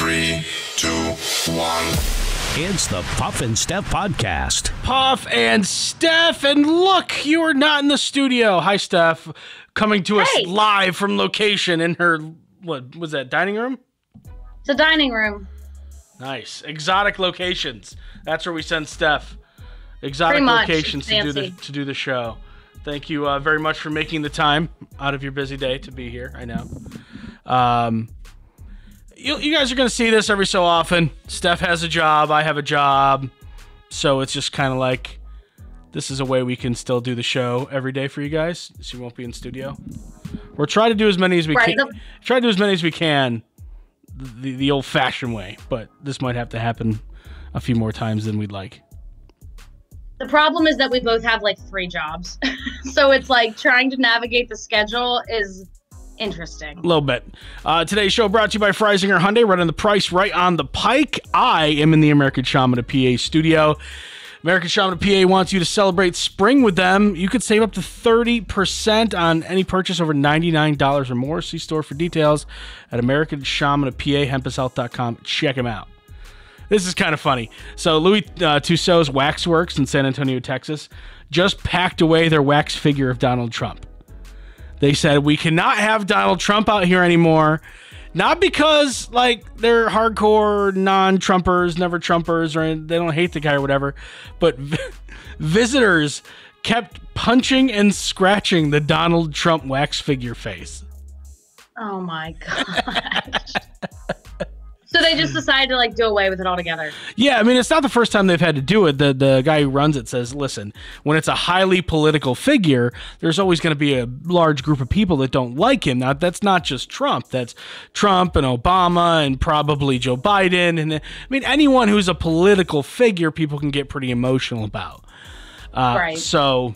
3, 2, 1. It's the Puff and Steph podcast. Puff and Steph, and look, you are not in the studio. Hi, Steph. Coming to us live from location in her, what was that, dining room? It's a dining room. Nice. Exotic locations. That's where we send Steph. Exotic locations to do the show. Thank you very much for making the time out of your busy day to be here. I know. You guys are going to see this every so often. Steph has a job. I have a job. So it's just kind of like, this is a way we can still do the show every day for you guys. So you won't be in studio. We're trying to do as many as we can. Try to do as many as we can the old-fashioned way. But this might have to happen a few more times than we'd like. The problem is that we both have like 3 jobs. So it's like trying to navigate the schedule is interesting. A little bit. Today's show brought to you by Freisinger Hyundai, running the price right on the pike. I am in the American Shaman of PA studio. American Shaman of PA wants you to celebrate spring with them. You could save up to 30% on any purchase over $99 or more. See store for details at American Shaman of PA, hempashealth.com. Check them out. This is kind of funny. So Louis Tussauds Waxworks in San Antonio, Texas, just packed away their wax figure of Donald Trump. They said, we cannot have Donald Trump out here anymore. Not because, like, they're hardcore non-Trumpers, never Trumpers, or they don't hate the guy or whatever, but visitors kept punching and scratching the Donald Trump wax figure face. Oh, my gosh. So they just decided to like do away with it altogether. Yeah, I mean, it's not the first time they've had to do it. The guy who runs it says, listen, when it's a highly political figure, there's always going to be a large group of people that don't like him. Now, that's not just Trump. That's Trump and Obama and probably Joe Biden. And I mean, anyone who's a political figure, people can get pretty emotional about. Right. So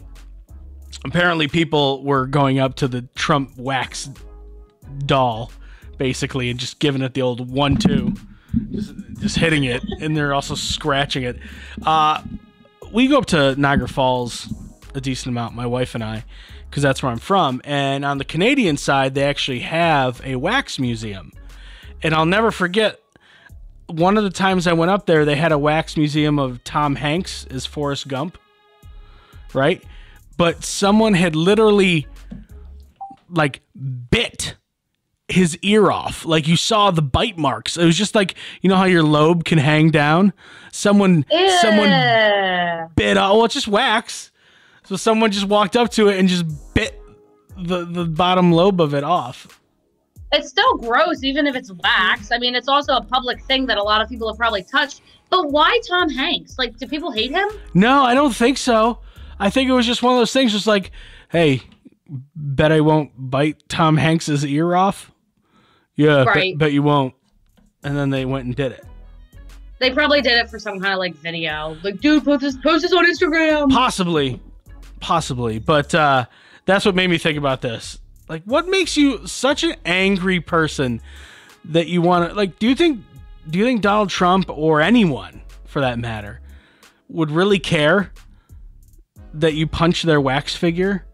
apparently people were going up to the Trump wax doll, basically, and just giving it the old 1-2, just hitting it, and they're also scratching it. We go up to Niagara Falls a decent amount, my wife and I, because that's where I'm from. And on the Canadian side, they actually have a wax museum. And I'll never forget, one of the times I went up there, they had a wax museum of Tom Hanks as Forrest Gump, right? But someone had literally, like, bit his ear off. Like, you saw the bite marks. It was just like, you know how your lobe can hang down? Someone bit off. Well, it's just wax. So someone just walked up to it and just bit the bottom lobe of it off. It's still gross, even if it's wax. I mean, it's also a public thing that a lot of people have probably touched. But why Tom Hanks? Like, do people hate him? No, I don't think so. I think it was just one of those things, just like, hey, bet I won't bite Tom Hanks's ear off. Yeah, right. Bet you won't. And then they went and did it. They probably did it for some kind of like video. Like, dude, post this on Instagram. Possibly. But that's what made me think about this. Like, what makes you such an angry person that you want to, like, do you think Donald Trump or anyone for that matter would really care that you punch their wax figure?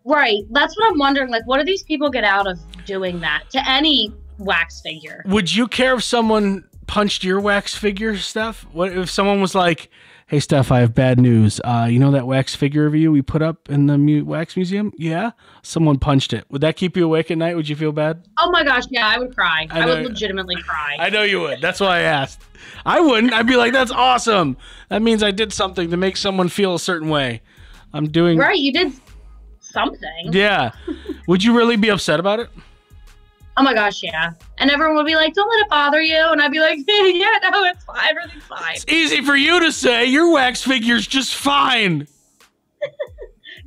Right. That's what I'm wondering. Like, what do these people get out of doing that to any wax figure? Would you care if someone punched your wax figure, Steph? What if someone was like, hey, Steph, I have bad news. You know that wax figure of you we put up in the wax museum? Yeah? Someone punched it. Would that keep you awake at night? Would you feel bad? Oh, my gosh. Yeah, I would cry. I would legitimately cry. I know you would. That's why I asked. I wouldn't. I'd be like, that's awesome. That means I did something to make someone feel a certain way. I'm doing... Right, you did something. Yeah. Would you really be upset about it? Oh my gosh, yeah. And everyone would be like, don't let it bother you. And I'd be like, yeah, no, it's fine. Everything's fine. It's easy for you to say. Your wax figure's just fine.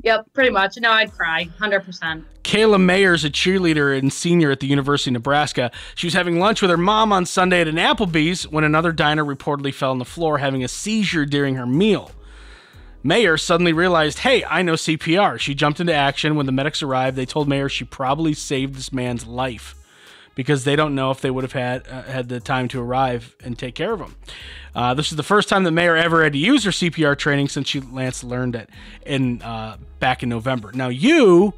Yep, pretty much. No, I'd cry. 100%. Kayla Mayer is a cheerleader and senior at the University of Nebraska. She was having lunch with her mom on Sunday at an Applebee's when another diner reportedly fell on the floor, having a seizure during her meal. Mayer suddenly realized, hey, I know CPR. She jumped into action. When the medics arrived, they told Mayer she probably saved this man's life because they don't know if they would have had the time to arrive and take care of him. This is the first time that Mayer ever had to use her CPR training since she last learned it back in November. Now, you,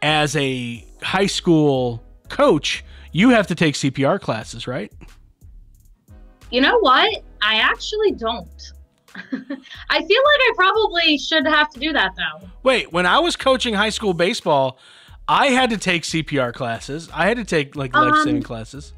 as a high school coach, you have to take CPR classes, right? You know what? I actually don't. I feel like I probably should have to do that, though. Wait, when I was coaching high school baseball, I had to take CPR classes. I had to take like life-saving classes.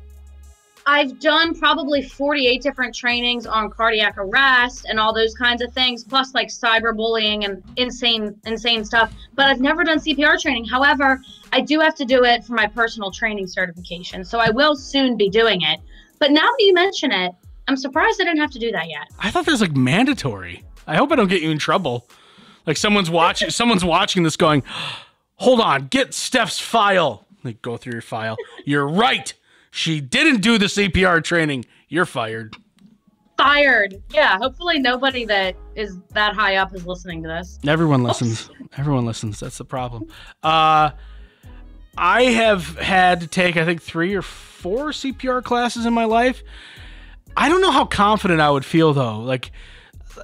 I've done probably 48 different trainings on cardiac arrest and all those kinds of things, plus like cyberbullying and insane stuff. But I've never done CPR training. However, I do have to do it for my personal training certification. So I will soon be doing it. But now that you mention it, I'm surprised I didn't have to do that yet. I thought that was like mandatory. I hope I don't get you in trouble. Like someone's watching this going, hold on, get Steph's file. Like go through your file. You're right. She didn't do the CPR training. You're fired. Fired. Yeah, hopefully nobody that is that high up is listening to this. Everyone listens. Everyone listens. That's the problem. I have had to take, I think, 3 or 4 CPR classes in my life. I don't know how confident I would feel, though. Like,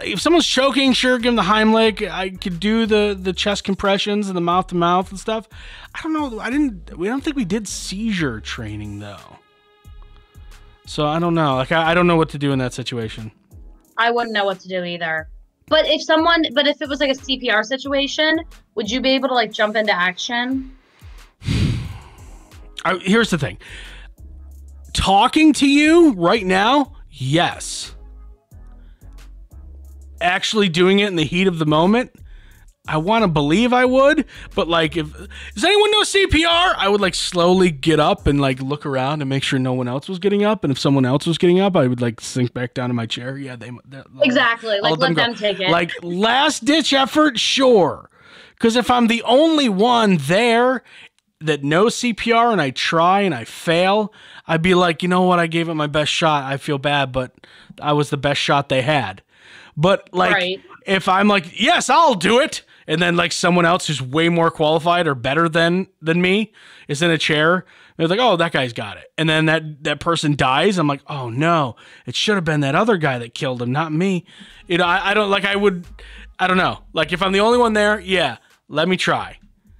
if someone's choking, sure, give them the Heimlich. I could do the chest compressions and the mouth-to-mouth and stuff. I don't know. We don't think we did seizure training, though. So, I don't know. Like, I don't know what to do in that situation. I wouldn't know what to do either. But if it was like a CPR situation, would you be able to, like, jump into action? Here's the thing. Talking to you right now, yes. Actually doing it in the heat of the moment, I want to believe I would, but like, does anyone know CPR? I would like slowly get up and like look around and make sure no one else was getting up, and if someone else was getting up, I would like sink back down in my chair. Yeah, exactly. Like let them take it. Like last ditch effort, sure. Because if I'm the only one there that knows CPR and I try and I fail, I'd be like, you know what? I gave it my best shot. I feel bad, but I was the best shot they had. But like, right. If I'm like, yes, I'll do it, and then like someone else who's way more qualified or better than me is in a chair, they're like, oh, that guy's got it. And then that person dies. I'm like, oh no, it should have been that other guy that killed him, not me. You know, I don't know. Like if I'm the only one there, yeah, let me try.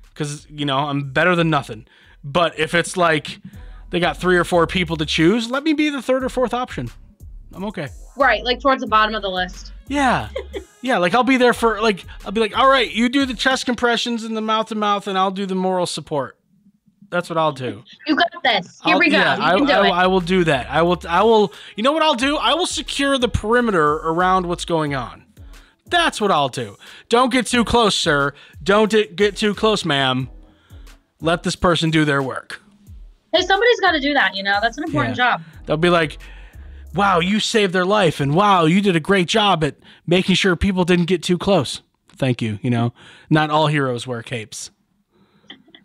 Because, you know, I'm better than nothing. But if it's like they got 3 or 4 people to choose, let me be the 3rd or 4th option. I'm okay. Right, like towards the bottom of the list. Yeah. Yeah, like I'll be there for, like, I'll be like, all right, you do the chest compressions and the mouth-to-mouth, and I'll do the moral support. That's what I'll do. You got this. Here we go. Yeah, I will do that. I will, you know what I'll do? I will secure the perimeter around what's going on. That's what I'll do. Don't get too close, sir. Don't get too close, ma'am. Let this person do their work. Hey, somebody's got to do that, you know? That's an important job. They'll be like, wow, you saved their life, and wow, you did a great job at making sure people didn't get too close. Thank you, you know? Not all heroes wear capes.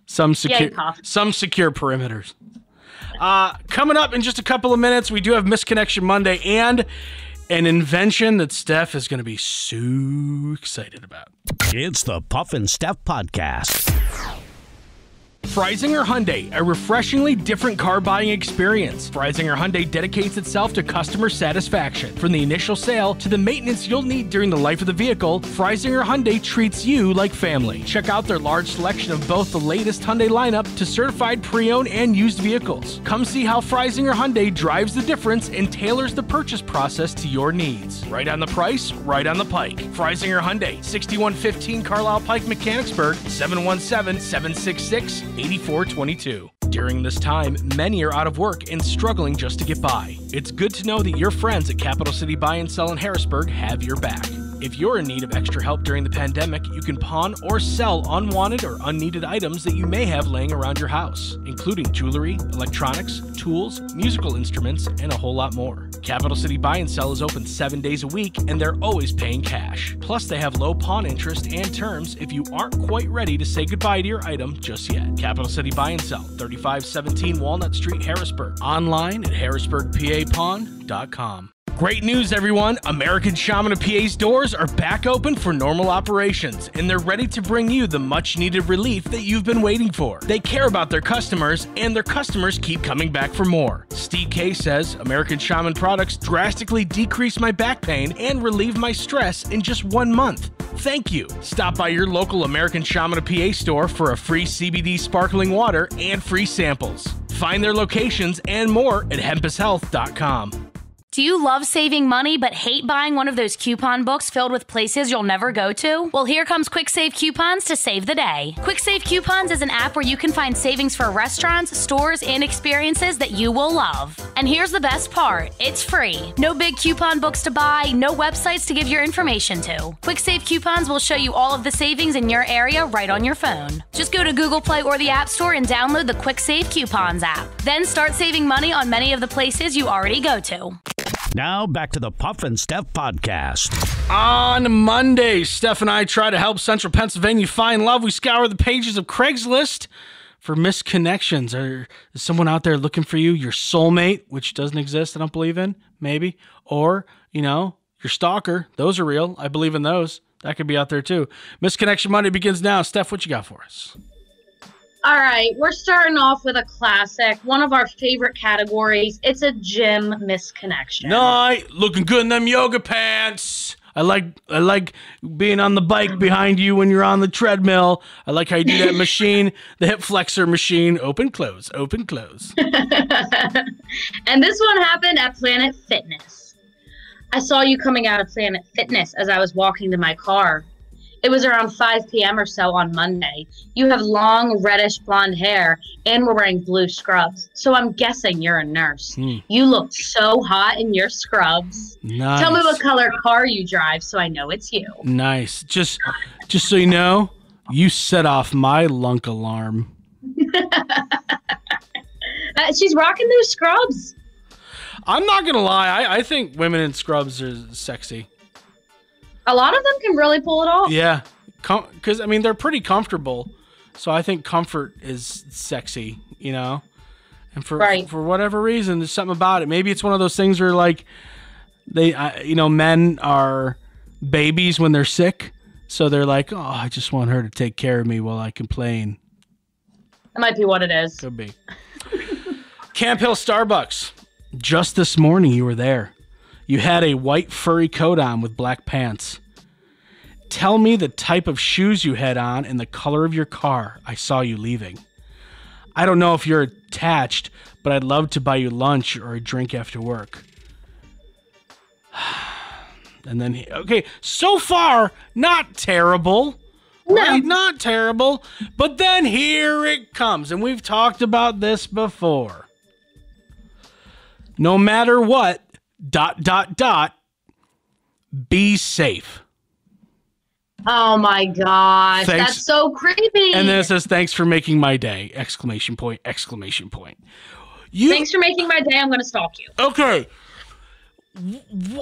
Some secure perimeters. Coming up in just a couple of minutes, we do have Misconnection Monday and an invention that Steph is going to be so excited about. It's the Puff and Steph Podcast. Freisinger Hyundai, a refreshingly different car buying experience. Freisinger Hyundai dedicates itself to customer satisfaction. From the initial sale to the maintenance you'll need during the life of the vehicle, Freisinger Hyundai treats you like family. Check out their large selection of both the latest Hyundai lineup to certified pre-owned and used vehicles. Come see how Freisinger Hyundai drives the difference and tailors the purchase process to your needs. Right on the price, right on the pike. Freisinger Hyundai, 6115 Carlisle Pike, Mechanicsburg, 717-766-8422. During this time, many are out of work and struggling just to get by. It's good to know that your friends at Capital City Buy and Sell in Harrisburg have your back. If you're in need of extra help during the pandemic, you can pawn or sell unwanted or unneeded items that you may have laying around your house, including jewelry, electronics, tools, musical instruments, and a whole lot more. Capital City Buy and Sell is open 7 days a week, and they're always paying cash. Plus, they have low pawn interest and terms if you aren't quite ready to say goodbye to your item just yet. Capital City Buy and Sell, 3517 Walnut Street, Harrisburg. Online at harrisburgpapawn.com. Great news, everyone! American Shaman of PA's doors are back open for normal operations, and they're ready to bring you the much-needed relief that you've been waiting for. They care about their customers, and their customers keep coming back for more. Steve K says, American Shaman products drastically decrease my back pain and relieve my stress in just 1 month. Thank you! Stop by your local American Shaman of PA store for a free CBD sparkling water and free samples. Find their locations and more at hempushealth.com. Do you love saving money but hate buying one of those coupon books filled with places you'll never go to? Well, here comes Quick Save Coupons to save the day. Quick Save Coupons is an app where you can find savings for restaurants, stores, and experiences that you will love. And here's the best part. It's free. No big coupon books to buy, no websites to give your information to. Quick Save Coupons will show you all of the savings in your area right on your phone. Just go to Google Play or the App Store and download the Quick Save Coupons app. Then start saving money on many of the places you already go to. Now back to the Puff and Steph podcast. On Monday, Steph and I try to help Central Pennsylvania find love. We scour the pages of Craigslist for misconnections. Is someone out there looking for you, your soulmate, which doesn't exist, I don't believe in, maybe, or, your stalker. Those are real. I believe in those. That could be out there too. Misconnection Monday begins now. Steph, what you got for us? All right, we're starting off with a classic, one of our favorite categories. It's a gym misconnection. Night, looking good in them yoga pants. I like being on the bike behind you when you're on the treadmill. I like how you do that machine, the hip flexor machine. Open, close, open, close. And this one happened at Planet Fitness. I saw you coming out of Planet Fitness as I was walking to my car. It was around 5 p.m. or so on Monday. You have long, reddish blonde hair and were wearing blue scrubs. So I'm guessing you're a nurse. You looked so hot in your scrubs. Nice. Tell me what color car you drive so I know it's you. Nice. Just so you know, you set off my lunk alarm. She's rocking those scrubs. I'm not going to lie. I think women in scrubs are sexy. A lot of them can really pull it off. Yeah, because they're pretty comfortable, so I think comfort is sexy, and for whatever reason, there's something about it. Maybe it's one of those things where like men are babies when they're sick, so they're like, oh, I just want her to take care of me while I complain. That might be what it is. Could be. Camp Hill Starbucks. Just this morning, you were there. You had a white furry coat on with black pants. Tell me the type of shoes you had on and the color of your car. I saw you leaving. I don't know if you're attached, but I'd love to buy you lunch or a drink after work. And then, okay, so far, not terrible. No. Right? Not terrible. But then here it comes, and we've talked about this before. No matter what, ... be safe. Oh my gosh, that's so creepy. And then it says, thanks for making my day, ! Thanks for making my day, I'm going to stalk you. Okay.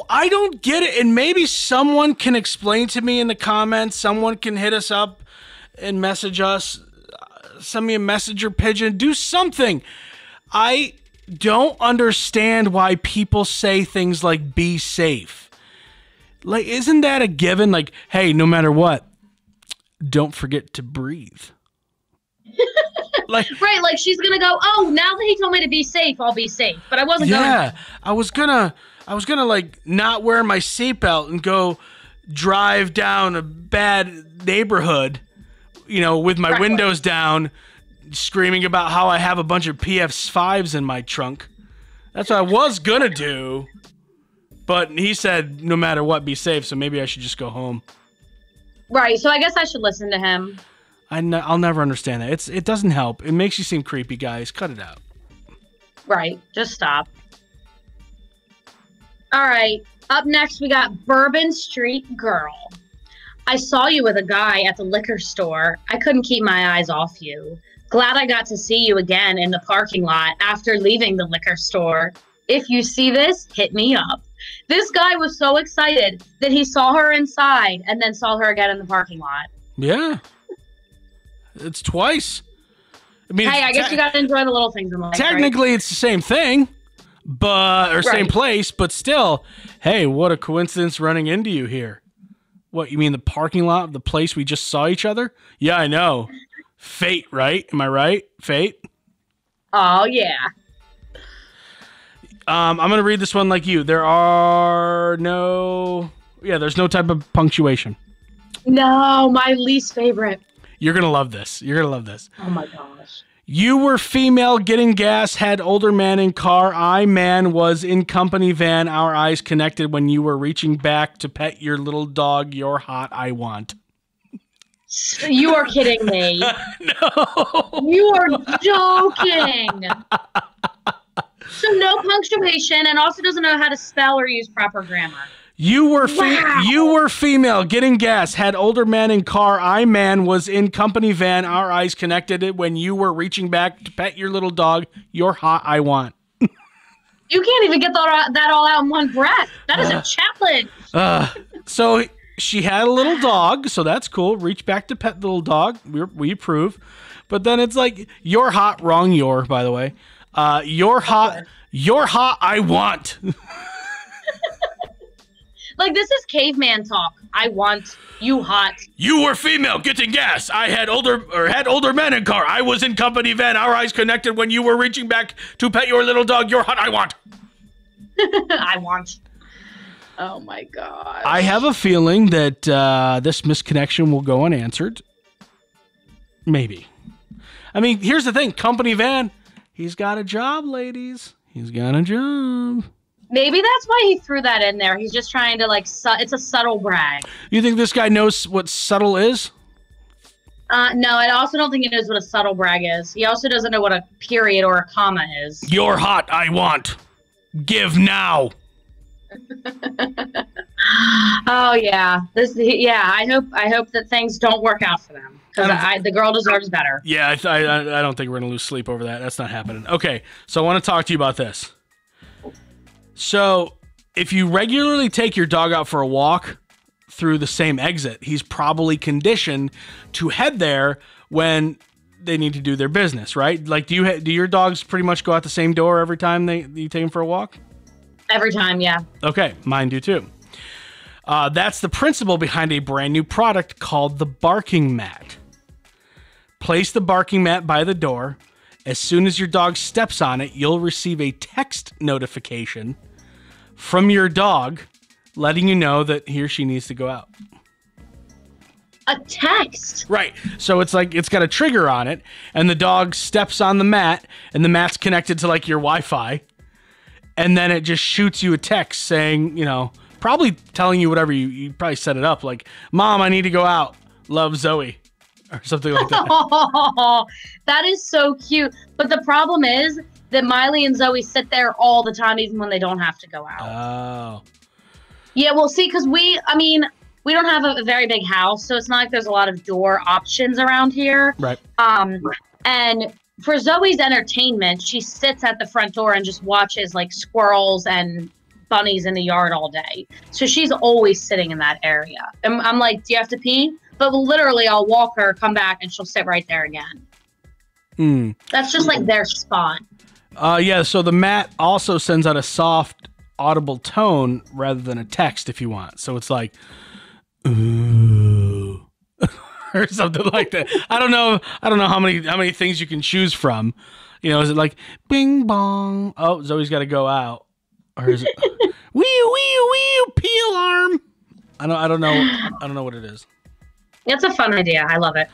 I don't get it, and maybe someone can explain to me in the comments. Someone can hit us up and message us, send me a messenger pigeon, do something. I don't understand why people say things like be safe. Like, isn't that a given? Like, hey, no matter what, don't forget to breathe. Right, like she's gonna go, oh, now that he told me to be safe, I'll be safe. But I wasn't going. Yeah, I was gonna like not wear my seatbelt and go drive down a bad neighborhood, with my windows down, screaming about how I have a bunch of PF5s in my trunk. That's what I was gonna do. But he said, no matter what, be safe, so maybe I should just go home. Right, so I guess I should listen to him. I'll never understand that. It doesn't help. It makes you seem creepy, guys. Cut it out. Right, just stop. All right, up next we got Bourbon Street Girl. I saw you with a guy at the liquor store. I couldn't keep my eyes off you. Glad I got to see you again in the parking lot after leaving the liquor store. If you see this, hit me up. This guy was so excited that he saw her inside and then saw her again in the parking lot. Yeah. It's twice. Hey, I guess you got to enjoy the little things in life. Technically, right? It's the same thing, same place, but still, hey, what a coincidence running into you here. What, you mean the parking lot of the place we just saw each other? Yeah, I know. Fate, right? Am I right? Fate? Oh, yeah. I'm going to read this one like you. There's no type of punctuation. No, my least favorite. You're going to love this. Oh, my gosh. You were female, getting gas, had older man in car. I, man, was in company van, our eyes connected when you were reaching back to pet your little dog. You're hot, I want. You are kidding me. No. You are joking. So no punctuation, and also doesn't know how to spell or use proper grammar. You were female, getting gas, had older man in car. I, man, was in company van, our eyes connected when you were reaching back to pet your little dog. You're hot, I want. You can't even get that all out in one breath. That is a challenge. So she had a little dog, so that's cool. Reach back to pet the little dog. We approve. But then it's like, you're hot, wrong you're, by the way. You're hot, I want. Like, this is caveman talk. I want you hot. You were female, getting gas. I had older men in car. I was in company van. Our eyes connected when you were reaching back to pet your little dog. You're hot, I want. I want. Oh my god. I have a feeling that this misconnection will go unanswered. Maybe. I mean, here's the thing. Company van. He's got a job, ladies. He's got a job. Maybe that's why he threw that in there. He's just trying to, like, it's a subtle brag. You think this guy knows what subtle is? No, I also don't think he knows what a subtle brag is. He also doesn't know what a period or a comma is. You're hot, I want. Give now. Oh yeah, I hope that things don't work out for them, because the girl deserves better. Yeah, I don't think we're gonna lose sleep over that. That's not happening. Okay, so I want to talk to you about this. So, if you regularly take your dog out for a walk through the same exit, he's probably conditioned to head there when they need to do their business, right? Like, do your dogs pretty much go out the same door every time you take them for a walk? Every time, yeah. Okay, mine do too. That's the principle behind a brand new product called the barking mat. Place the barking mat by the door. As soon as your dog steps on it, you'll receive a text notification from your dog letting you know that he or she needs to go out. A text? Right. So it's like, it's got a trigger on it, and the dog steps on the mat, and the mat's connected to, like, your Wi-Fi, and then it just shoots you a text saying, you know, probably telling you whatever you probably set it up, like, Mom, I need to go out. Love, Zoe. Or something like that. Oh, that is so cute. But the problem is that Miley and Zoe sit there all the time, even when they don't have to go out. Oh. Yeah, well, see, because we don't have a very big house, so it's not like there's a lot of door options around here. Right. And for Zoe's entertainment, she sits at the front door and just watches, like, squirrels and bunnies in the yard all day. So she's always sitting in that area. And I'm like, do you have to pee? But literally, I'll walk her, come back, and she'll sit right there again. That's just like their spot. Yeah, so the mat also sends out a soft, audible tone rather than a text if you want. So it's like, ooh, or something like that. I don't know how many things you can choose from. You know, is it like bing bong? Oh, Zoe's got to go out, or is it wee pee alarm? I don't know what it is. It's a fun idea. I love it.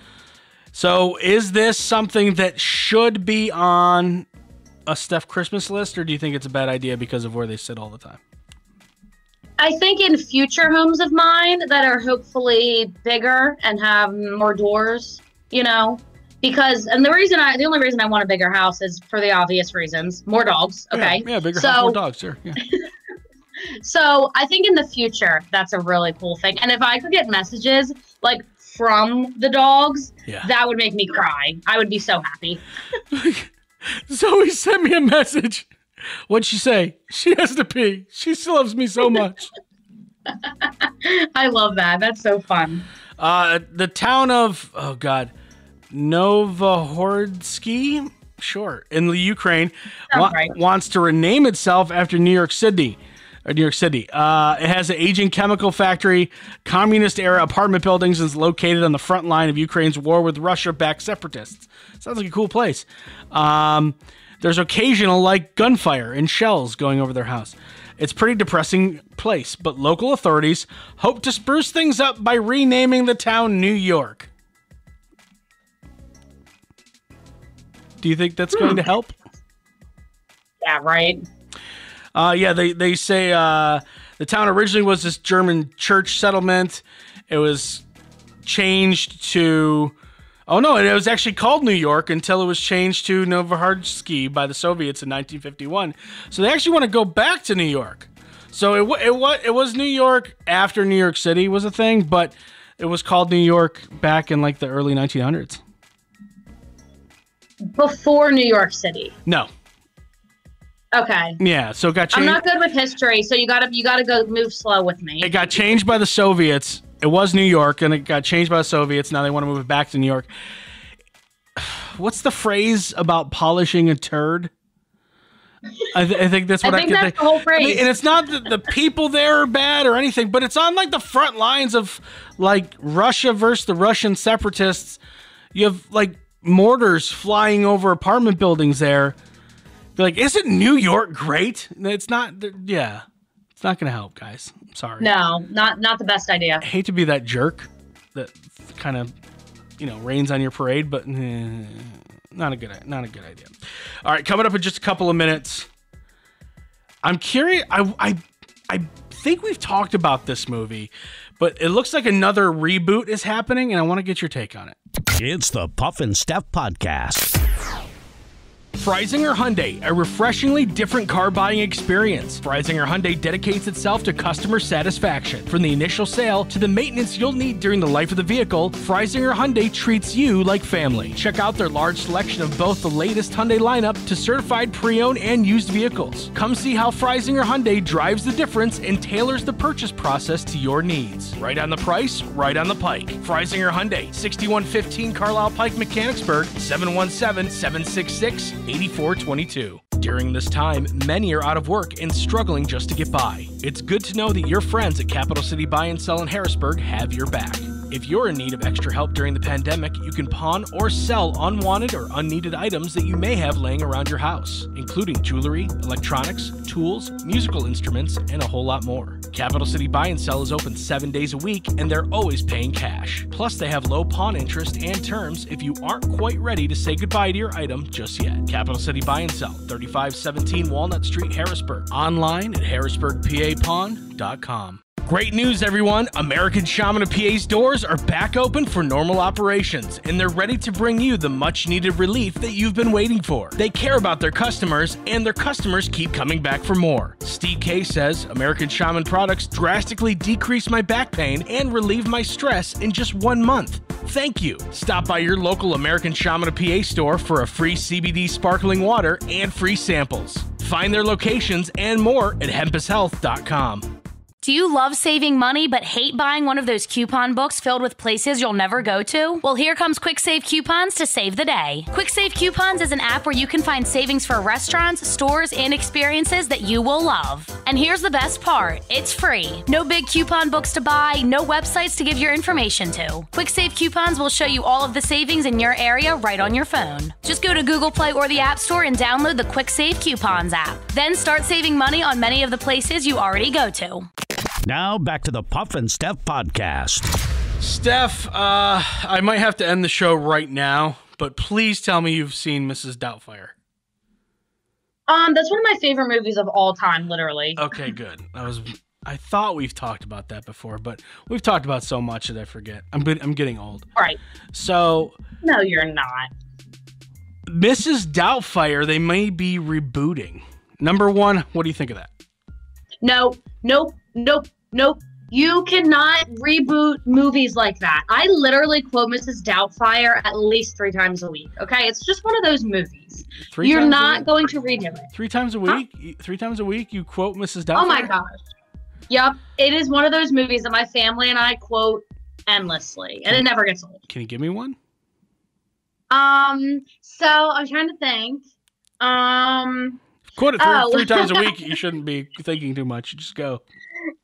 So is this something that should be on a Steph Christmas list, or do you think it's a bad idea because of where they sit all the time? I think in future homes of mine that are hopefully bigger and have more doors, you know, because, and the only reason I want a bigger house is for the obvious reasons. More dogs. Okay. Yeah, bigger house, more dogs. Sure. Yeah. So I think in the future, that's a really cool thing. And if I could get messages like from the dogs, that would make me cry. I would be so happy. Zoe sent me a message. What'd she say? She has to pee. She still loves me so much. I love that. That's so fun. The town of, Novohorodsky, in the Ukraine, wants to rename itself after New York City. It has an aging chemical factory, communist-era apartment buildings, and is located on the front line of Ukraine's war with Russia-backed separatists. Sounds like a cool place. There's occasional, like, gunfire and shells going over their house. It's a pretty depressing place, but local authorities hope to spruce things up by renaming the town New York. Do you think that's going to help? Yeah, right. Yeah, they say the town originally was this German church settlement. It was changed to... Oh, no, it was actually called New York until it was changed to Novohardsky by the Soviets in 1951. So they actually want to go back to New York. So it was New York after New York City was a thing, but it was called New York back in like the early 1900s. Before New York City. No. Okay. Yeah, so it got changed. I'm not good with history, so you gotta go move slow with me. It got changed by the Soviets. It was New York, and it got changed by the Soviets. Now they want to move it back to New York. What's the phrase about polishing a turd? I think that's what I think that's the whole phrase. I mean, and it's not that the people there are bad or anything, but it's on like the front lines of like Russia versus the Russian separatists. You have like mortars flying over apartment buildings there. They're like, isn't New York great? It's not. Yeah, it's not going to help, guys. I'm sorry. No, not the best idea. I hate to be that jerk that kind of, rains on your parade, but not a good idea. All right, coming up in just a couple of minutes. I'm curious. I think we've talked about this movie, but it looks like another reboot is happening, and I want to get your take on it. It's the Puff and Steph Podcast. Freisinger Hyundai, a refreshingly different car buying experience. Freisinger Hyundai dedicates itself to customer satisfaction. From the initial sale to the maintenance you'll need during the life of the vehicle, Freisinger Hyundai treats you like family. Check out their large selection of both the latest Hyundai lineup to certified pre-owned and used vehicles. Come see how Freisinger Hyundai drives the difference and tailors the purchase process to your needs. Right on the price, right on the pike. Freisinger Hyundai, 6115 Carlisle Pike, Mechanicsburg, 717-766-8422. During this time, many are out of work and struggling just to get by. It's good to know that your friends at Capital City Buy and Sell in Harrisburg have your back. If you're in need of extra help during the pandemic, you can pawn or sell unwanted or unneeded items that you may have laying around your house, including jewelry, electronics, tools, musical instruments, and a whole lot more. Capital City Buy and Sell is open 7 days a week, and they're always paying cash. Plus, they have low pawn interest and terms if you aren't quite ready to say goodbye to your item just yet. Capital City Buy and Sell, 3517 Walnut Street, Harrisburg. Online at harrisburgpapawn.com. Great news, everyone! American Shaman of PA's doors are back open for normal operations, and they're ready to bring you the much-needed relief that you've been waiting for. They care about their customers, and their customers keep coming back for more. Steve K says, American Shaman products drastically decrease my back pain and relieve my stress in just 1 month. Thank you. Stop by your local American Shaman of PA store for a free CBD sparkling water and free samples. Find their locations and more at hempushealth.com. Do you love saving money but hate buying one of those coupon books filled with places you'll never go to? Well, here comes Quick Save Coupons to save the day. Quick Save Coupons is an app where you can find savings for restaurants, stores, and experiences that you will love. And here's the best part. It's free. No big coupon books to buy, no websites to give your information to. Quick Save Coupons will show you all of the savings in your area right on your phone. Just go to Google Play or the App Store and download the Quick Save Coupons app. Then start saving money on many of the places you already go to. Now back to the Puff and Steph Podcast. Steph, I might have to end the show right now, but please tell me you've seen Mrs. Doubtfire. That's one of my favorite movies of all time, literally. Okay, good. I thought we've talked about that before, but we've talked about so much that I forget. I'm getting old. Right. So. No, you're not. Mrs. Doubtfire, they may be rebooting. Number one, what do you think of that? Nope. You cannot reboot movies like that. I literally quote Mrs. Doubtfire at least 3 times a week. Okay, it's just one of those movies. You're not going to redo it. 3 times a week? Huh? 3 times a week you quote Mrs. Doubtfire? Oh my gosh. Yep, it is one of those movies that my family and I quote endlessly, and it never gets old. Can you give me one? So I'm trying to think. Quote it 3 times a week. You shouldn't be thinking too much. Just go.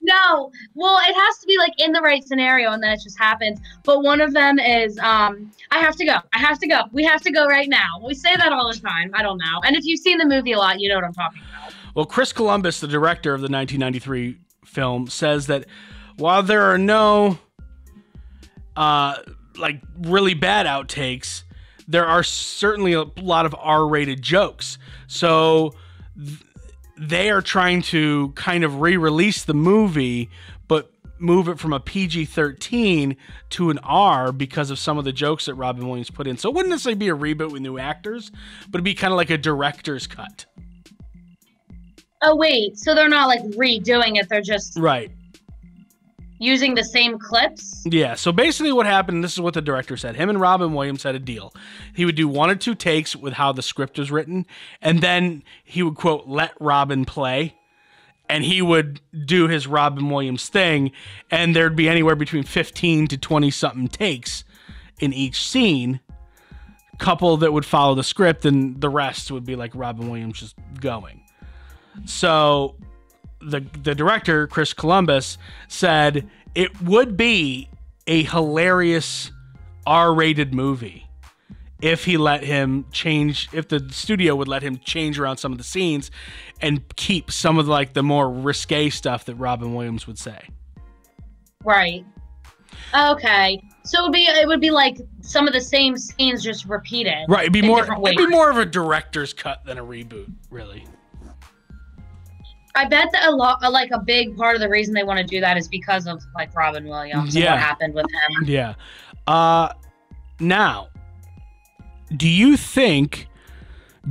No, well, it has to be like in the right scenario, and then it just happens. But one of them is, I have to go. We have to go right now. We say that all the time. I don't know. And if you've seen the movie a lot, you know what I'm talking about. Well, Chris Columbus, the director of the 1993 film, says that while there are no, really bad outtakes, there are certainly a lot of R-rated jokes. So they are trying to kind of re-release the movie, but move it from a PG-13 to an R because of some of the jokes that Robin Williams put in. So it wouldn't necessarily be a reboot with new actors, but it'd be kind of like a director's cut. Oh, wait. So they're not like redoing it. They're just Right. using the same clips? Yeah, so basically what happened, and this is what the director said, him and Robin Williams had a deal. He would do 1 or 2 takes with how the script was written, and then he would, quote, let Robin play, and he would do his Robin Williams thing, and there'd be anywhere between 15 to 20-something takes in each scene, couple that would follow the script, and the rest would be like Robin Williams just going. So the director, Chris Columbus, said it would be a hilarious R-rated movie if he let him change, if the studio would let him change around some of the scenes and keep some of like the more risque stuff that Robin Williams would say. Right. Okay. So it would be like some of the same scenes just repeated. Right. It'd be more different of a director's cut than a reboot, really. I bet that a big part of the reason they want to do that is because of like Robin Williams and what happened with him. Yeah. Now, do you think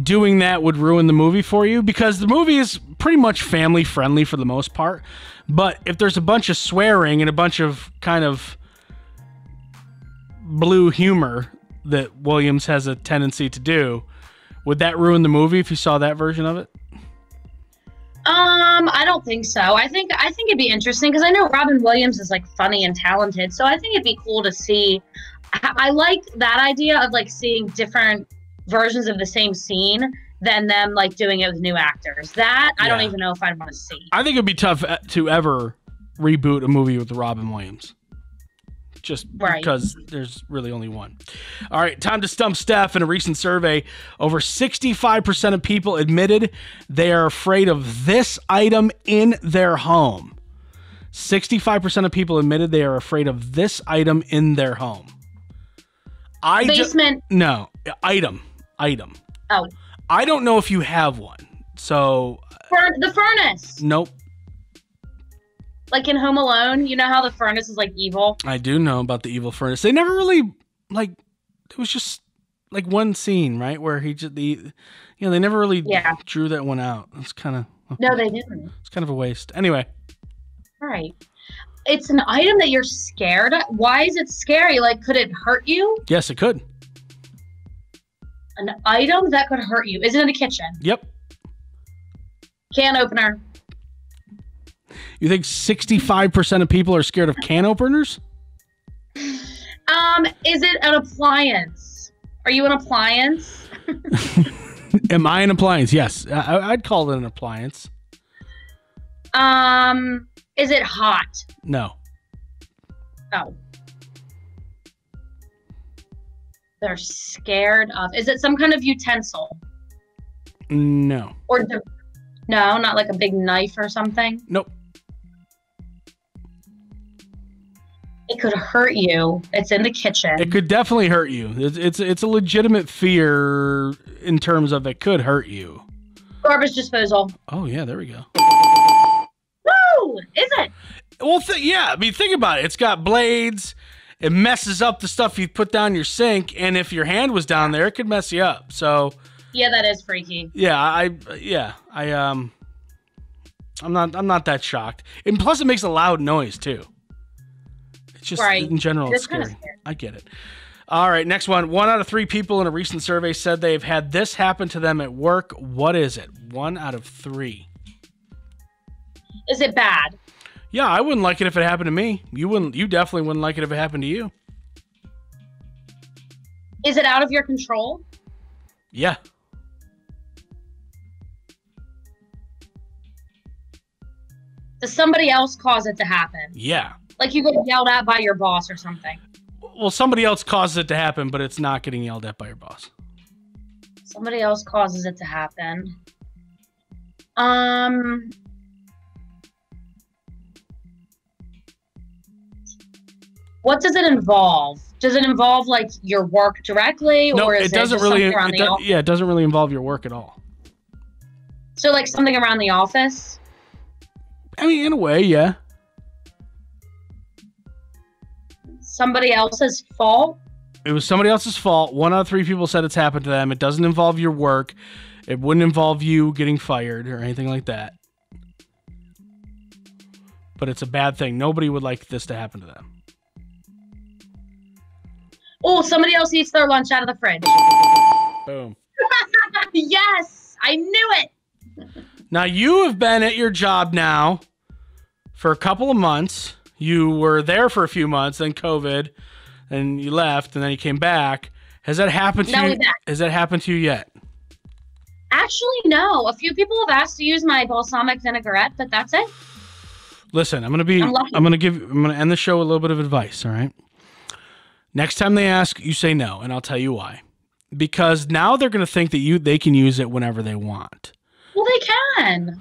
doing that would ruin the movie for you? Because the movie is pretty much family friendly for the most part. But if there's a bunch of swearing and a bunch of kind of blue humor that Williams has a tendency to do, would that ruin the movie if you saw that version of it? I don't think so. I think it'd be interesting because I know Robin Williams is like funny and talented, so I think it'd be cool to see. I like that idea of like seeing different versions of the same scene than them like doing it with new actors. That I don't even know if I'd want to see. I think it'd be tough to ever reboot a movie with Robin Williams. Just because there's really only one. All right, time to stump Steph. In a recent survey, over 65% of people admitted they are afraid of this item in their home. 65% of people admitted they are afraid of this item in their home. Basement. No, item. Oh. I don't know if you have one. So. The furnace. Nope. Like in Home Alone, you know how the furnace is like evil? I do know about the evil furnace. They never really, like, it was just like one scene, right? Where he just, they never really drew that one out. It's kind of. No, they didn't. It's kind of a waste. Anyway. Right. It's an item that you're scared of. Why is it scary? Like, could it hurt you? Yes, it could. An item that could hurt you. Is it in the kitchen? Yep. Can opener. You think 65% of people are scared of can openers? Is it an appliance? Are you an appliance? Am I an appliance? Yes. I'd call it an appliance. Is it hot? No. Oh. They're scared of. Is it some kind of utensil? No. No, not like a big knife or something? Nope. It could hurt you. It's in the kitchen. It could definitely hurt you. It's a legitimate fear in terms of it could hurt you. Garbage disposal. Oh, yeah, there we go. Woo! Is it? Well, I mean, think about it. It's got blades. It messes up the stuff you put down your sink, and if your hand was down there, it could mess you up. So, yeah, that is freaky. Yeah, I'm not that shocked. And plus, it makes a loud noise too. It's just in general, it's scary. I get it. All right, next one. 1 out of 3 people in a recent survey said they've had this happen to them at work. What is it? 1 out of 3. Is it bad? Yeah, I wouldn't like it if it happened to me. You wouldn't. You definitely wouldn't like it if it happened to you. Is it out of your control? Yeah. Does somebody else cause it to happen? Yeah. Like you get yelled at by your boss or something. Well, somebody else causes it to happen, but it's not getting yelled at by your boss. Somebody else causes it to happen. What does it involve? Does it involve like your work directly, No, or is it doesn't just really. something around the office? Yeah, it doesn't really involve your work at all. So like something around the office? I mean, in a way, yeah. Somebody else's fault? It was somebody else's fault. 1 out of 3 people said it's happened to them. It doesn't involve your work. It wouldn't involve you getting fired or anything like that. But it's a bad thing. Nobody would like this to happen to them. Oh, somebody else eats their lunch out of the fridge. Boom. Yes, I knew it. Now, you have been at your job now for a couple of months. You were there for a few months, then COVID, and you left, and then you came back. Has that happened to Now you? we're back. Has that happened to you yet? Actually, no. A few people have asked to use my balsamic vinaigrette, but that's it. Listen, I'm lucky. gonna end the show with a little bit of advice, all right? Next time they ask, you say no, and I'll tell you why. Because now they're gonna think that they can use it whenever they want. Well, they can.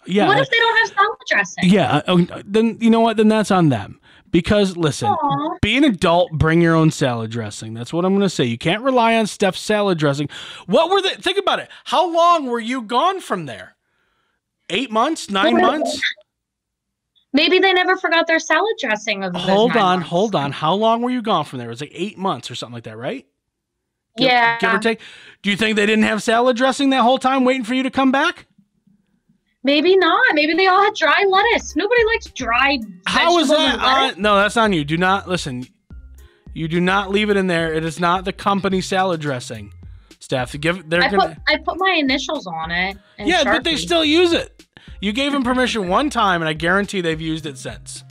Yeah. What if they don't have salad dressing? Yeah, then you know what? Then that's on them. Because listen, be an adult, bring your own salad dressing. That's what I'm going to say. You can't rely on Steph's salad dressing. Think about it. How long were you gone from there? 8 months? 9 months? Maybe they never forgot their salad dressing. Hold on. How long were you gone from there? It was like 8 months or something like that, right? Yeah. Give or take. Do you think they didn't have salad dressing that whole time waiting for you to come back? Maybe not. Maybe they all had dry lettuce. Nobody likes dry How is vegetables and lettuce. that? No, that's on you. Do not listen. You do not leave it in there. It is not the company salad dressing. Steph, I put my initials on it. And yeah, Sharpie. but they still use it. You gave them permission one time, and I guarantee they've used it since.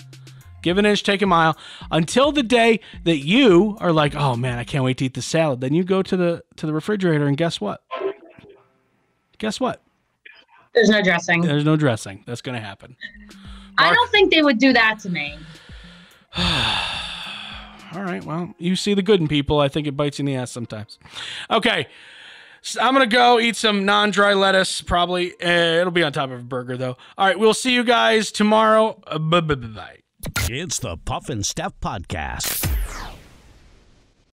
Give an inch, take a mile. Until the day that you are like, oh man, I can't wait to eat the salad. Then you go to the refrigerator, and guess what? Guess what? There's no dressing. There's no dressing. That's going to happen. I don't think they would do that to me. All right. Well, you see the good in people. I think it bites you in the ass sometimes. Okay. So I'm going to go eat some non-dry lettuce, probably. It'll be on top of a burger, though. All right. We'll see you guys tomorrow. Bye-bye. It's the Puff and Steph Podcast.